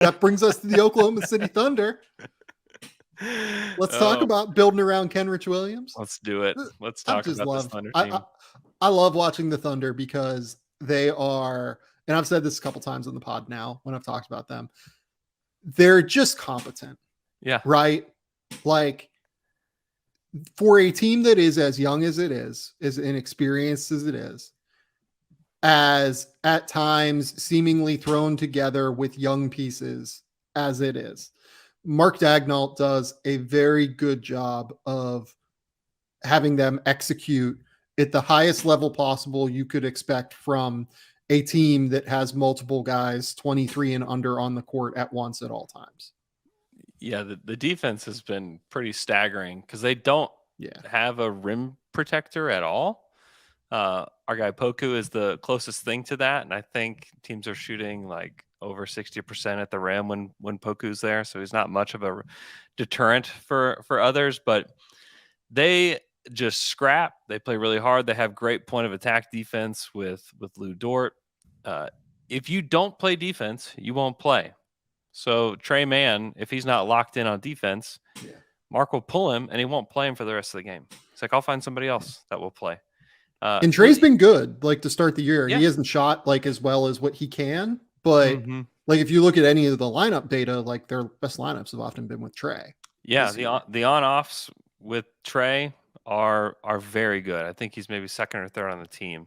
that brings us to the Oklahoma City Thunder. Let's talk about building around Kenrich Williams. Let's do it. Let's talk about this Thunder team. I love watching the Thunder because they are, and I've said this a couple times on the pod now when I've talked about them, they're just competent. Yeah. Right? Like, for a team that is as young as it is, as inexperienced as it is, as at times seemingly thrown together with young pieces as it is, Mark Daigneault does a very good job of having them execute at the highest level possible you could expect from a team that has multiple guys 23 and under on the court at once at all times. Yeah, the defense has been pretty staggering because they don't have a rim protector at all. Our guy Poku is the closest thing to that, and I think teams are shooting like over 60% at the rim when Poku's there, so he's not much of a deterrent for others. But they just scrap. They play really hard. They have great point of attack defense with Lou Dort. If you don't play defense, you won't play. So Trey Mann, if he's not locked in on defense, Mark will pull him and he won't play him for the rest of the game. It's like, I'll find somebody else that will play. And Trey's been good, like, to start the year. He hasn't shot like as well as what he can, but like if you look at any of the lineup data, like their best lineups have often been with Trey. Yeah, the on-offs with Trey are very good. I think he's maybe second or third on the team.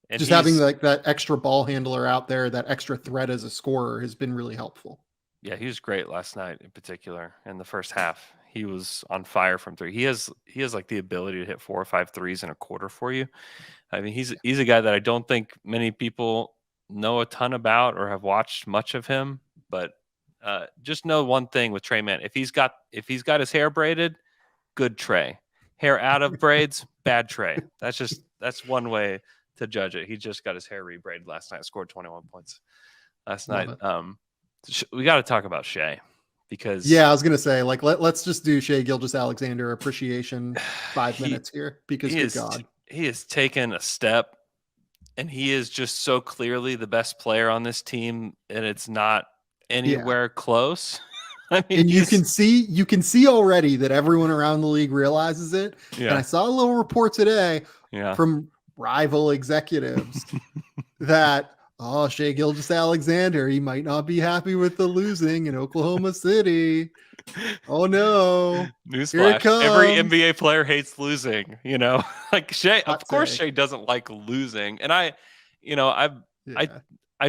And just having like that extra ball handler out there, that extra threat as a scorer has been really helpful. Yeah, he was great last night in particular. In the first half, he was on fire from three. He has like the ability to hit 4 or 5 threes in a quarter for you. I mean, he's a guy that I don't think many people know a ton about or have watched much of him. But just know one thing with Trey Mann: if he's got his hair braided, good Trey. Hair out of braids, bad Trey. That's one way to judge it. He just got his hair rebraided last night, scored 21 points last night. We got to talk about Shai because I was gonna say, like, let's just do Shai Gilgeous-Alexander appreciation 5 minutes here, because good God, he has taken a step and he is just so clearly the best player on this team, and it's not anywhere close. I mean, and you can see already that everyone around the league realizes it. And I saw a little report today from rival executives that Shai Gilgeous-Alexander, he might not be happy with the losing in Oklahoma City. Oh no! Newsflash: every NBA player hates losing. You know, like Shai. Of course, Shai doesn't like losing. And I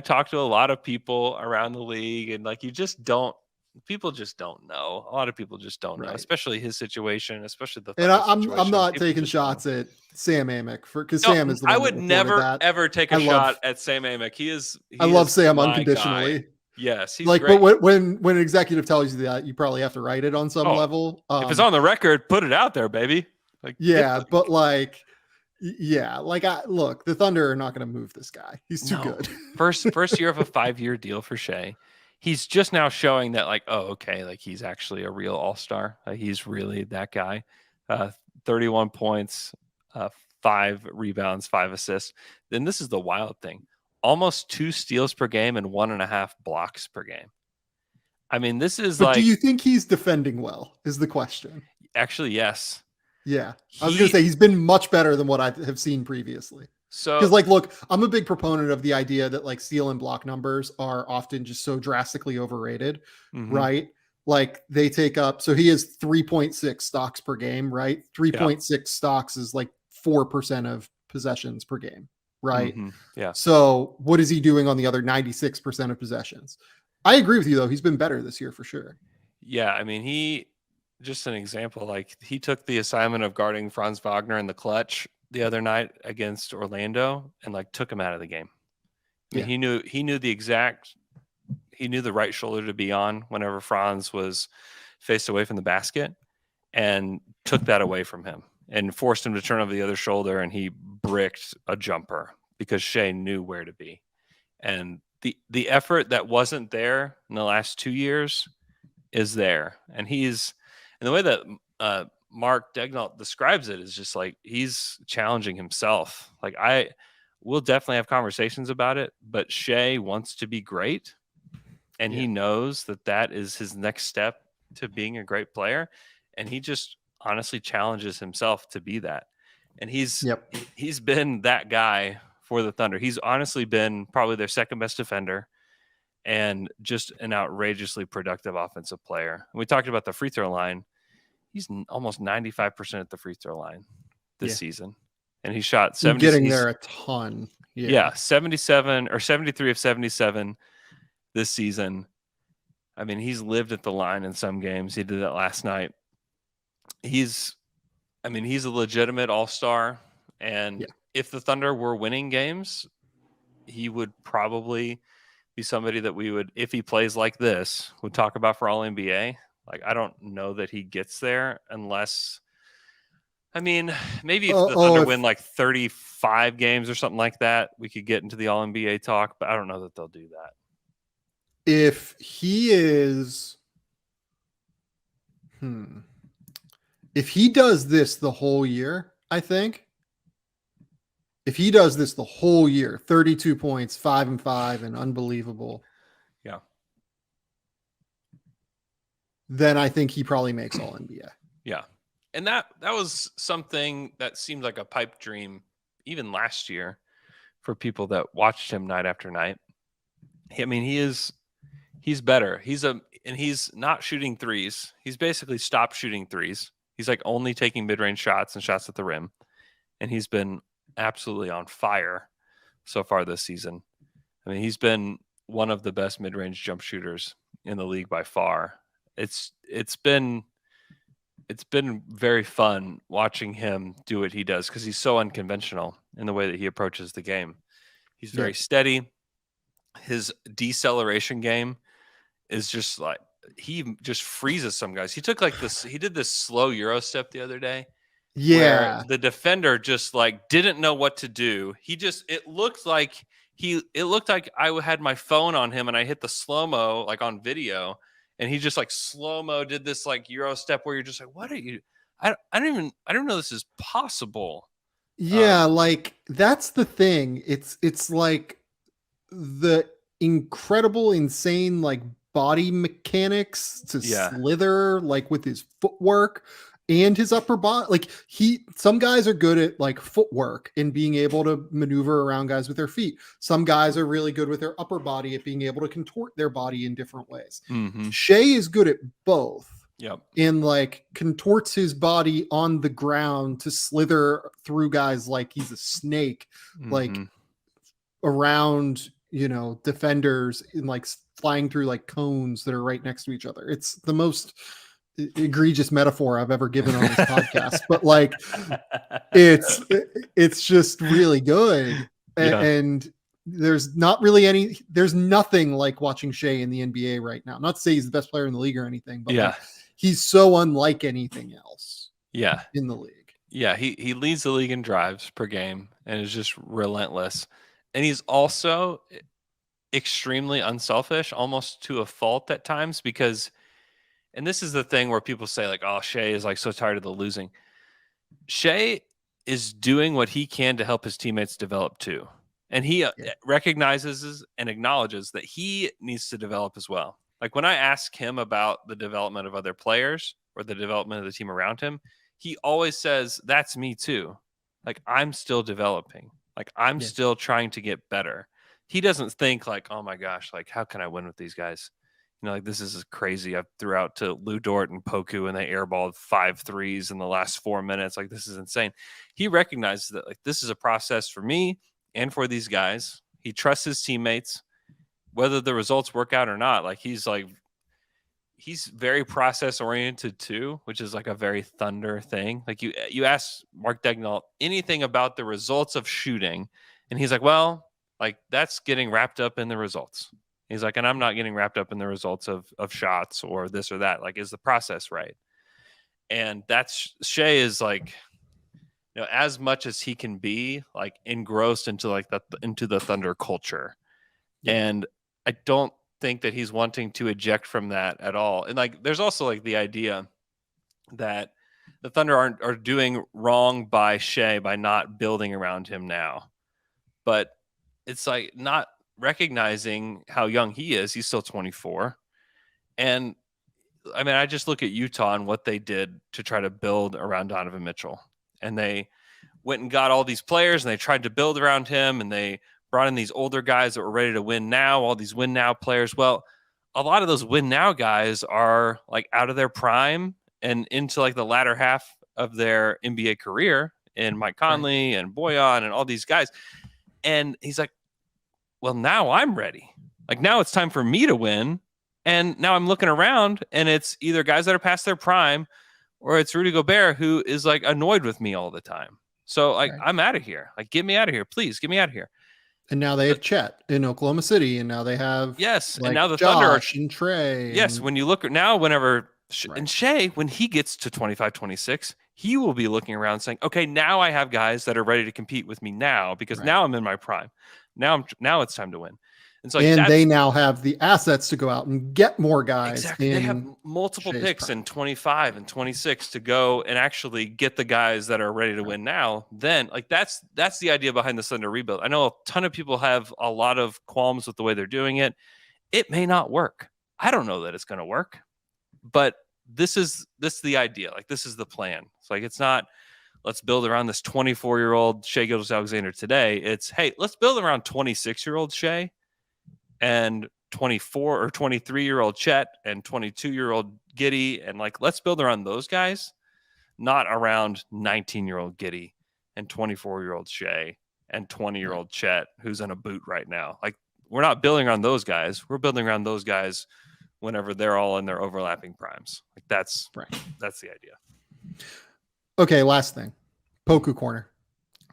talked to a lot of people around the league, and like people just don't know. A lot of people just don't know, especially his situation, especially the. And I'm not taking shots at Sam Amick because Sam is the one. I would never ever take a shot at Sam Amick. I love Sam unconditionally. Guy. Yes, he's like, great. But when an executive tells you that, you probably have to write it on some level. If it's on the record, put it out there, baby. Like, but like. Yeah, like look, the Thunder are not going to move this guy. He's too good. first year of a 5-year deal for Shai. He's just now showing that, like, like he's actually a real all-star. He's really that guy. 31 points, 5 rebounds, 5 assists. Then this is the wild thing: almost 2 steals per game and 1.5 blocks per game. I mean, this is do you think he's defending well? Is the question. Actually, yes. Yeah, I was going to say he's been much better than what I have seen previously. So, because, like, look, I'm a big proponent of the idea that, like, steal and block numbers are often just so drastically overrated, right? Like, they take up, so he has 3.6 stocks per game, right? 3.6 stocks is like 4% of possessions per game, right? Yeah. So what is he doing on the other 96% of possessions? I agree with you, though. He's been better this year for sure. Yeah, I mean, just an example, like, he took the assignment of guarding Franz Wagner in the clutch the other night against Orlando and, like, took him out of the game. I mean, he knew the right shoulder to be on whenever Franz was faced away from the basket, and took that away from him and forced him to turn over the other shoulder, and he bricked a jumper because Shai knew where to be. And the effort that wasn't there in the last 2 years is there. And the way that Mark Daigneault describes it is just like he's challenging himself. Like, we'll definitely have conversations about it, but Shai wants to be great. and he knows that that is his next step to being a great player, and he just honestly challenges himself to be that. And he's been that guy for the Thunder. He's honestly been probably their second best defender and just an outrageously productive offensive player. We talked about the free throw line. He's almost 95% at the free throw line this season. And he shot 70. Getting there a ton. Yeah, 77 or 73 of 77 this season. I mean, he's lived at the line in some games. He did that last night. He's a legitimate all-star. And if the Thunder were winning games, he would probably be somebody that we would, if he plays like this, would talk about for all NBA. Like, I don't know that he gets there unless, I mean, maybe if the Thunder win like 35 games or something like that, we could get into the all NBA talk, but I don't know that they'll do that. If he is, if he does this the whole year, I think, if he does this the whole year, 32 points, 5 and 5, and unbelievable. Yeah. Then I think he probably makes all NBA. Yeah. And that was something that seemed like a pipe dream even last year for people that watched him night after night. I mean, he's better. And he's not shooting threes. He's basically stopped shooting threes. He's like only taking mid-range shots and shots at the rim. And he's been absolutely on fire so far this season. I mean, he's been one of the best mid-range jump shooters in the league by far. It's been very fun watching him do what he does because he's so unconventional in the way that he approaches the game. He's very steady. His deceleration game is just like, he just freezes some guys. He took like this, he did this slow Euro step the other day. Yeah. Where the defender just like didn't know what to do. It looked like I had my phone on him and I hit the slow-mo like on video, and he just like slow-mo did this like Euro step where you're just like, what are you? I don't know this is possible. Yeah, like that's the thing. It's like the incredible, insane like body mechanics to slither like with his footwork and his upper body. Like some guys are good at like footwork and being able to maneuver around guys with their feet. Some guys are really good with their upper body at being able to contort their body in different ways. Mm-hmm. Shai is good at both. Yep. And like contorts his body on the ground to slither through guys like he's a snake, like around, defenders and like flying through like cones that are right next to each other. It's the most egregious metaphor I've ever given on this podcast, but like it's just really good. And there's nothing like watching Shai in the NBA right now. Not to say he's the best player in the league or anything, but like, he's so unlike anything else. In the league. Yeah, he leads the league in drives per game and is just relentless. And he's also extremely unselfish, almost to a fault at times, because, and this is the thing where people say like, oh, Shai is like so tired of the losing. Shai is doing what he can to help his teammates develop too. And he recognizes and acknowledges that he needs to develop as well. Like when I ask him about the development of other players or the development of the team around him, he always says, that's me too. Like I'm still developing. Like I'm still trying to get better. He doesn't think like, oh my gosh, like how can I win with these guys? Like this is crazy. I threw out to Lou Dort and Poku and they airballed 5 threes in the last 4 minutes. Like this is insane. He recognizes that like this is a process for me and for these guys. He trusts his teammates, whether the results work out or not. Like he's very process oriented too, which is like a very Thunder thing. Like you ask Mark Daigneault anything about the results of shooting, and he's like, well, like that's getting wrapped up in the results. He's like, and I'm not getting wrapped up in the results of shots or this or that. Like, is the process right? And that's Shai is like, as much as he can be like engrossed into like into the Thunder culture. And I don't think that he's wanting to eject from that at all. And like there's also like the idea that the Thunder are doing wrong by Shai by not building around him now. But it's like not recognizing how young he is. He's still 24. And I mean, I just look at Utah and what they did to try to build around Donovan Mitchell. And they went and got all these players and they tried to build around him, and they brought in these older guys that were ready to win now, all these win now players. Well, a lot of those win now guys are like out of their prime and into like the latter half of their NBA career, and Mike Conley and Boyan and all these guys. And he's like, well, now I'm ready. Like, now it's time for me to win. And now I'm looking around, and it's either guys that are past their prime, or it's Rudy Gobert, who is like annoyed with me all the time. So like, I'm out of here. Like, get me out of here. Please get me out of here. And now they have Chet in Oklahoma City, and now they have like, and now the Josh Thunder and Trey. Yes, and, when you look at now, whenever and Shai, when he gets to 25, 26, he will be looking around saying, okay, now I have guys that are ready to compete with me now, because now I'm in my prime. Now it's time to win. And so, and they now have the assets to go out and get more guys. Exactly. They have multiple picks in 25 and 26 to go and actually get the guys that are ready to win now. Then, like, that's the idea behind the Thunder rebuild. I know a ton of people have a lot of qualms with the way they're doing it. It may not work. I don't know that it's going to work, but this is the idea. Like, this is the plan. It's like, it's not, let's build around this 24-year-old Shai Gilgeous-Alexander today. It's, hey, let's build around 26-year-old Shai and 24 or 23-year-old Chet and 22-year-old Giddey. And like, let's build around those guys, not around 19-year-old Giddey and 24-year-old Shai and 20-year-old Chet, who's in a boot right now. Like, we're not building around those guys. We're building around those guys whenever they're all in their overlapping primes. Like, that's the idea. Okay, last thing. Poku Corner.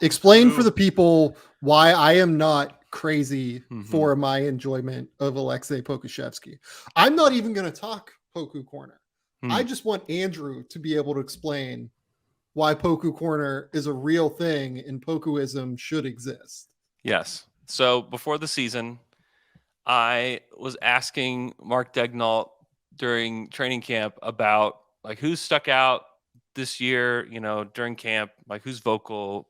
Explain for the people why I am not crazy for my enjoyment of Alexei Pokusevski. I'm not even going to talk Poku Corner. I just want Andrew to be able to explain why Poku Corner is a real thing and Pokuism should exist. Yes. So before the season, I was asking Mark Degnault during training camp about like who stuck out this year, during camp, like who's vocal.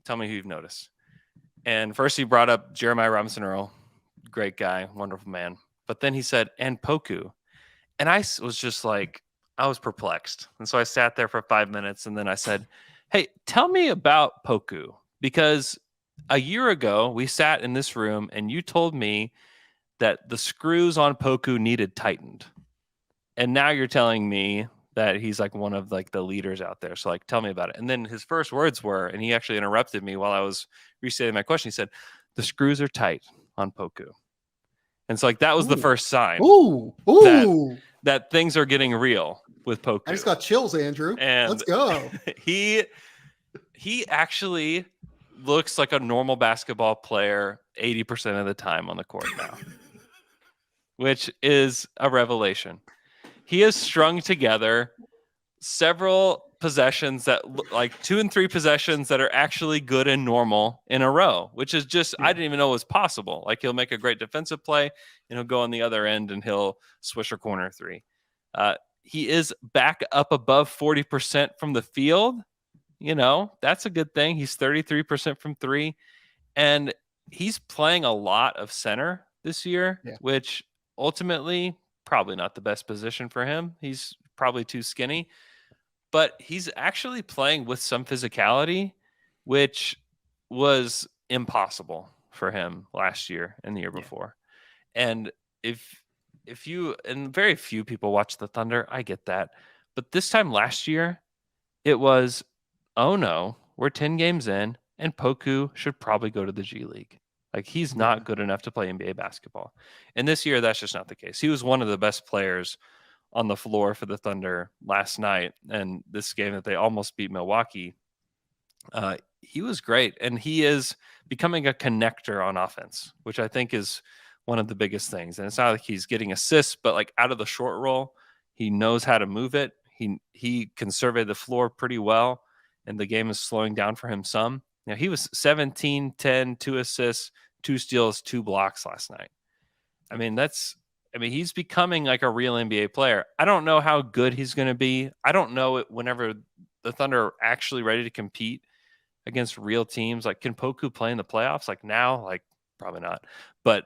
Tell me who you've noticed. And first he brought up Jeremiah Robinson Earl, great guy, wonderful man. But then he said, and Poku. And I was just like, I was perplexed. And so I sat there for 5 minutes, and then I said, hey, tell me about Poku. Because a year ago, we sat in this room and you told me that the screws on Poku needed tightened. And now you're telling me that he's like one of like the leaders out there. So like, tell me about it. And then his first words were, and he actually interrupted me while I was restating my question. He said, the screws are tight on Poku. And so like, that was the first sign that things are getting real with Poku. I just got chills, Andrew. And let's go. He actually looks like a normal basketball player 80% of the time on the court now, which is a revelation. He has strung together several possessions that like 2 and 3 possessions that are actually good and normal in a row, which is just, I didn't even know was possible. Like, he'll make a great defensive play and he'll go on the other end and he'll swish a corner three. He is back up above 40% from the field. That's a good thing. He's 33% from 3, and he's playing a lot of center this year, which ultimately probably not the best position for him. He's probably too skinny, but he's actually playing with some physicality, which was impossible for him last year and the year before. And if you, and very few people watch the Thunder, I get that. But this time last year, it was, oh no, we're 10 games in and Poku should probably go to the G League. Like, he's not good enough to play NBA basketball. And this year, that's just not the case. He was one of the best players on the floor for the Thunder last night. And this game that they almost beat Milwaukee, he was great. And he is becoming a connector on offense, which I think is one of the biggest things. And it's not like he's getting assists, but like out of the short roll, he knows how to move it. He can survey the floor pretty well, and the game is slowing down for him some. He was 17, 10, 2 assists, 2 steals, 2 blocks last night. I mean, he's becoming like a real NBA player. I don't know how good he's going to be. I don't know it whenever the Thunder are actually ready to compete against real teams. Like, can Poku play in the playoffs? Like, now, like, Probably not. But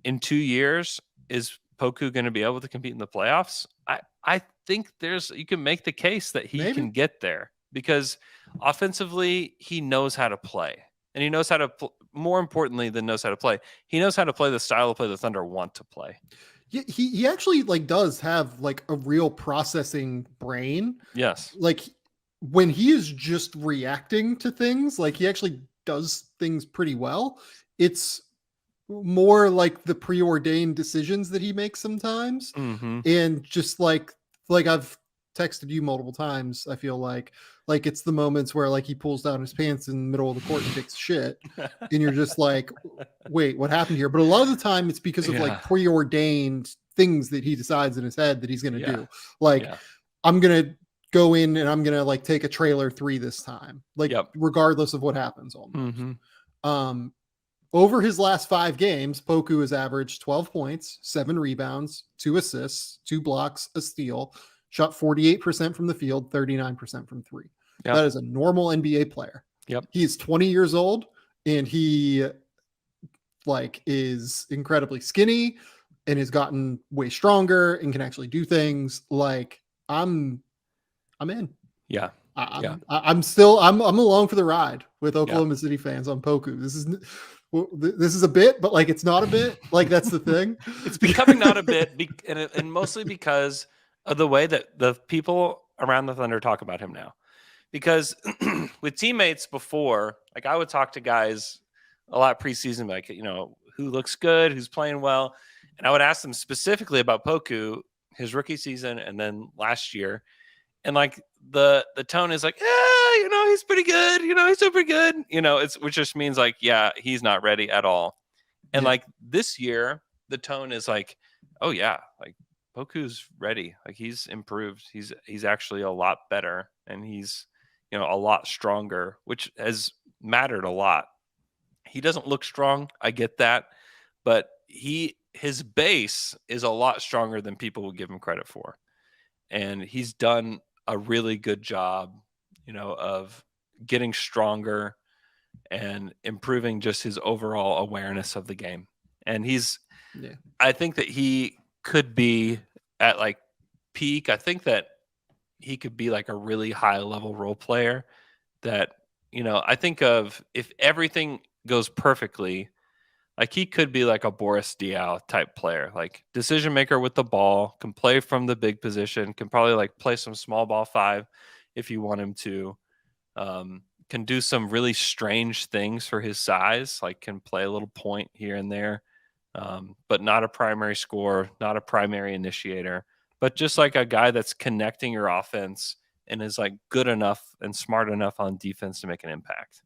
in 2 years, is Poku going to be able to compete in the playoffs? I think you can make the case that he Maybe. can get there because offensively, he knows how to play. And he knows how to, more importantly than knows how to play, he knows how to play the style of play the Thunder want to play. Yeah, he actually like does have like a real processing brain. Yes. Like when he is just reacting to things, like he actually does things pretty well. It's more like the preordained decisions that he makes sometimes, Mm-hmm. and just like I've texted you multiple times. I feel like it's the moments where like he pulls down his pants in the middle of the court and takes shit, and you're just like, wait, what happened here? But a lot of the time, it's because of like preordained things that he decides in his head that he's going to do. Like, I'm going to go in and I'm going to like take a trailer 3 this time, like regardless of what happens almost. Mm-hmm. Over his last 5 games, Poku has averaged 12 points, 7 rebounds, 2 assists, 2 blocks, a steal, shot 48% from the field, 39% from 3. That is a normal NBA player. He's 20 years old and he like is incredibly skinny and has gotten way stronger and can actually do things. Like I'm in. I'm along for the ride with Oklahoma City fans on Poku. This is a bit, but like it's not a bit. Like that's the thing. It's becoming not a bit, and mostly because of the way that the people around the Thunder talk about him now. Because with teammates before, like I would talk to guys a lot preseason, like who looks good, who's playing well, and I would ask them specifically about Poku, his rookie season, and then last year, and like the tone is like, he's pretty good, he's doing pretty good, which just means like, he's not ready at all. And like this year, the tone is like, oh yeah, like Poku's ready, like he's improved, he's actually a lot better, and he's a lot stronger, which has mattered a lot. He doesn't look strong, I get that, but his base is a lot stronger than people would give him credit for, and he's done a really good job, of getting stronger and improving just his overall awareness of the game. And I think that he could be at like peak. I think that he could be like a really high level role player that, I think of if everything goes perfectly, like he could be like a Boris Diaw type player, like decision maker with the ball, can play from the big position, can probably like play some small ball 5 if you want him to, can do some really strange things for his size, like can play a little point here and there, but not a primary scorer, not a primary initiator, but just like a guy that's connecting your offense and is like good enough and smart enough on defense to make an impact.